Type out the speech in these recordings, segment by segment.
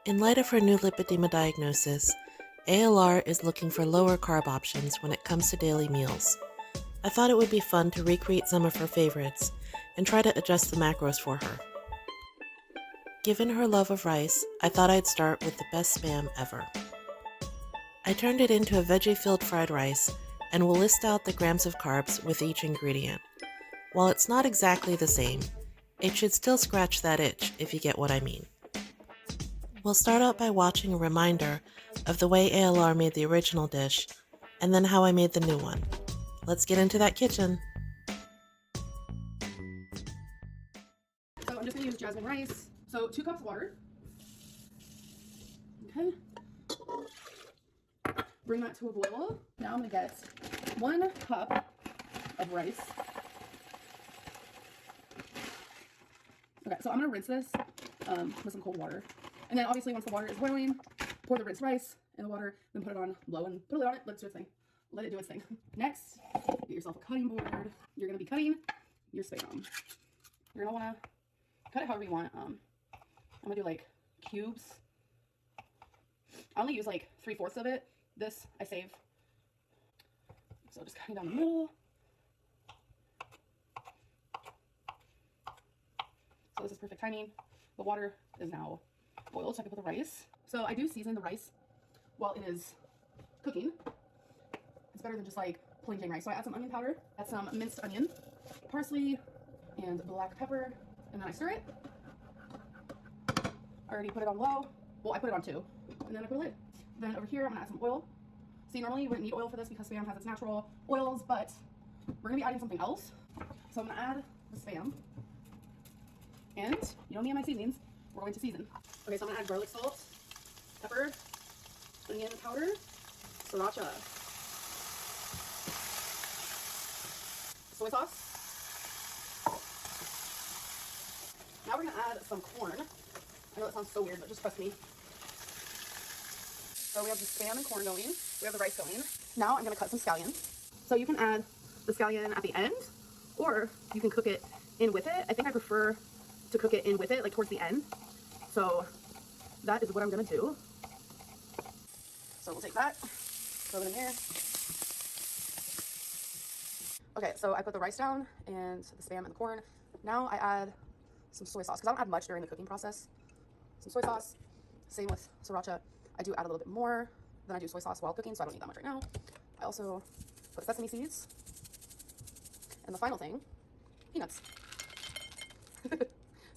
In light of her new lipedema diagnosis, ALR is looking for lower carb options when it comes to daily meals. I thought it would be fun to recreate some of her favorites and try to adjust the macros for her. Given her love of rice, I thought I'd start with the best Spam ever. I turned it into a veggie-filled fried rice and will list out the grams of carbs with each ingredient. While it's not exactly the same, it should still scratch that itch if you get what I mean. We'll start out by watching a reminder of the way ALR made the original dish, and then how I made the new one. Let's get into that kitchen. So I'm just going to use jasmine rice. So 2 cups water. Okay. Bring that to a boil. Now I'm going to get 1 cup of rice. Okay, so I'm going to rinse this with some cold water. And then obviously once the water is boiling, pour the rinsed rice in the water, then put it on low and put a lid on it, let it do its thing. Let it do its thing. Next, get yourself a cutting board. You're going to be cutting your Spam. You're going to want to cut it however you want. I'm going to do like cubes. I only use like 3/4 of it. This I save. So just cutting down the middle. So this is perfect timing. The water is now boiled, so I can put the rice. So I do season the rice while it is cooking. It's better than just like plain Jane rice. So I add some onion powder, add some minced onion, parsley, and black pepper, and then I stir it. I already put it on low. Well, I put it on 2, and then I put a lid. Then over here, I'm gonna add some oil. See, normally you wouldn't need oil for this because Spam has its natural oils, but we're gonna be adding something else. So I'm gonna add the Spam. And, you know me and my seasonings, we're going to season. Okay, so I'm gonna add garlic salt, pepper, onion powder, sriracha, soy sauce. Now we're gonna add some corn. I know that sounds so weird, but just trust me. So we have the Spam and corn going. We have the rice going. Now I'm gonna cut some scallion. So you can add the scallion at the end, or you can cook it in with it. I think I prefer to cook it in with it, like towards the end. So that is what I'm gonna do. So we'll take that, throw it in there. Okay, so I put the rice down and the Spam and the corn. Now I add some soy sauce, because I don't add much during the cooking process. Some soy sauce, same with sriracha. I do add a little bit more than I do soy sauce while cooking, so I don't need that much right now. I also put sesame seeds. And the final thing, peanuts.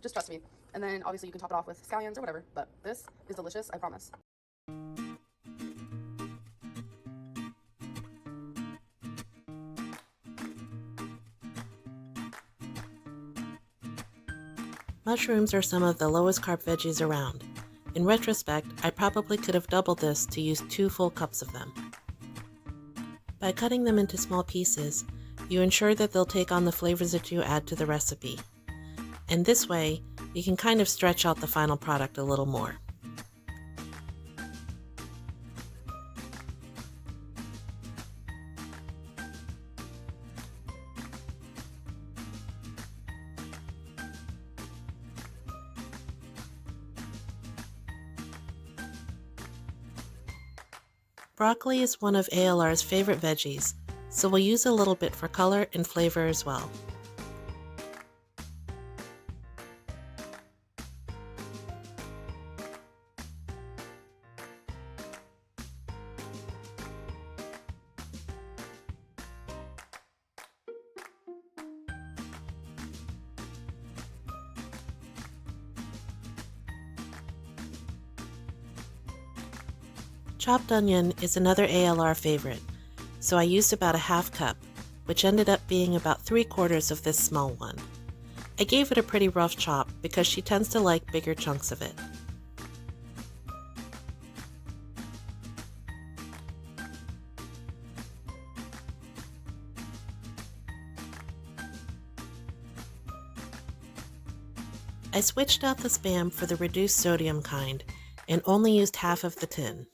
Just trust me. And then obviously you can top it off with scallions or whatever, but this is delicious, I promise. Mushrooms are some of the lowest carb veggies around. In retrospect, I probably could have doubled this to use 2 full cups of them. By cutting them into small pieces, you ensure that they'll take on the flavors that you add to the recipe. And this way, you can kind of stretch out the final product a little more. Broccoli is one of ALR's favorite veggies, so we'll use a little bit for color and flavor as well. Chopped onion is another ALR favorite, so I used about a half cup, which ended up being about 3/4 of this small one. I gave it a pretty rough chop because she tends to like bigger chunks of it. I switched out the Spam for the reduced sodium kind and only used half of the tin.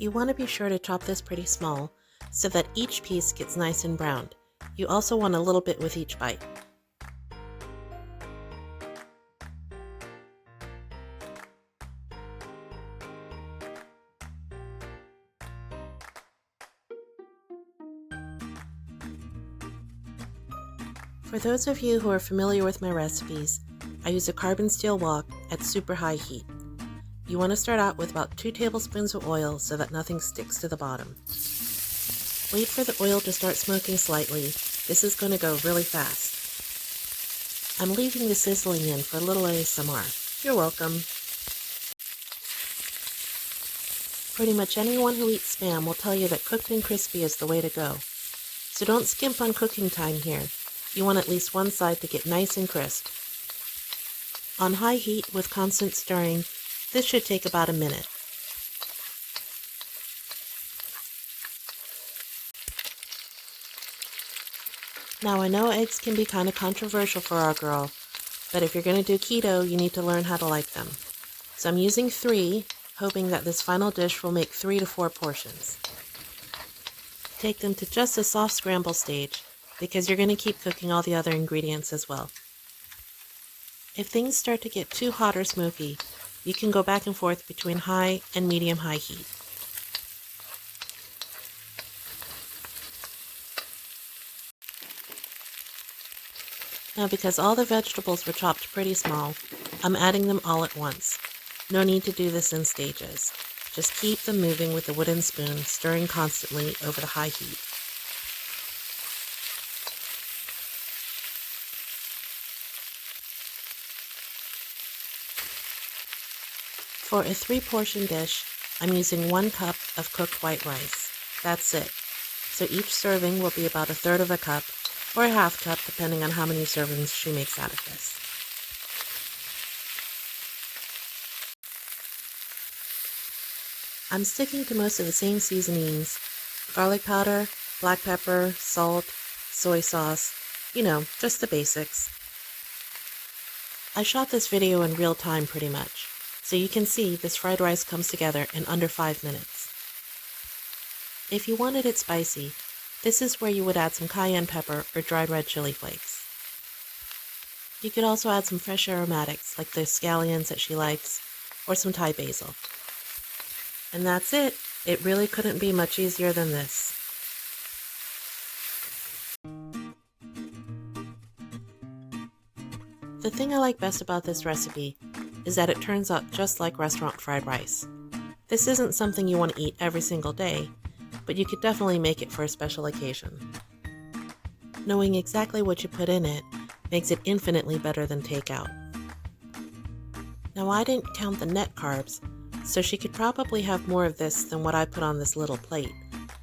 You want to be sure to chop this pretty small so that each piece gets nice and browned. You also want a little bit with each bite. For those of you who are familiar with my recipes, I use a carbon steel wok at super high heat. You want to start out with about 2 tablespoons of oil so that nothing sticks to the bottom. Wait for the oil to start smoking slightly. This is going to go really fast. I'm leaving the sizzling in for a little ASMR. You're welcome. Pretty much anyone who eats Spam will tell you that cooked and crispy is the way to go. So don't skimp on cooking time here. You want at least one side to get nice and crisp. On high heat with constant stirring, this should take about a minute. Now I know eggs can be kind of controversial for our girl, but if you're going to do keto, you need to learn how to like them. So I'm using 3, hoping that this final dish will make 3 to 4 portions. Take them to just a soft scramble stage, because you're going to keep cooking all the other ingredients as well. If things start to get too hot or smoky, you can go back and forth between high and medium-high heat. Now because all the vegetables were chopped pretty small, I'm adding them all at once. No need to do this in stages. Just keep them moving with the wooden spoon, stirring constantly over the high heat. For a 3-portion dish, I'm using 1 cup of cooked white rice. That's it. So each serving will be about 1/3 of a cup, or a 1/2 cup depending on how many servings she makes out of this. I'm sticking to most of the same seasonings: garlic powder, black pepper, salt, soy sauce, just the basics. I shot this video in real time pretty much, so you can see this fried rice comes together in under 5 minutes. If you wanted it spicy, this is where you would add some cayenne pepper or dried red chili flakes. You could also add some fresh aromatics like the scallions that she likes, or some Thai basil. And that's it. It really couldn't be much easier than this. The thing I like best about this recipe is that it turns out just like restaurant fried rice. This isn't something you want to eat every single day, but you could definitely make it for a special occasion. Knowing exactly what you put in it makes it infinitely better than takeout. Now I didn't count the net carbs, so she could probably have more of this than what I put on this little plate,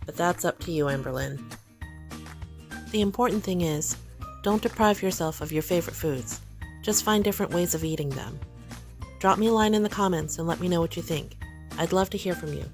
but that's up to you, Amberlynn. The important thing is, don't deprive yourself of your favorite foods. Just find different ways of eating them. Drop me a line in the comments and let me know what you think. I'd love to hear from you.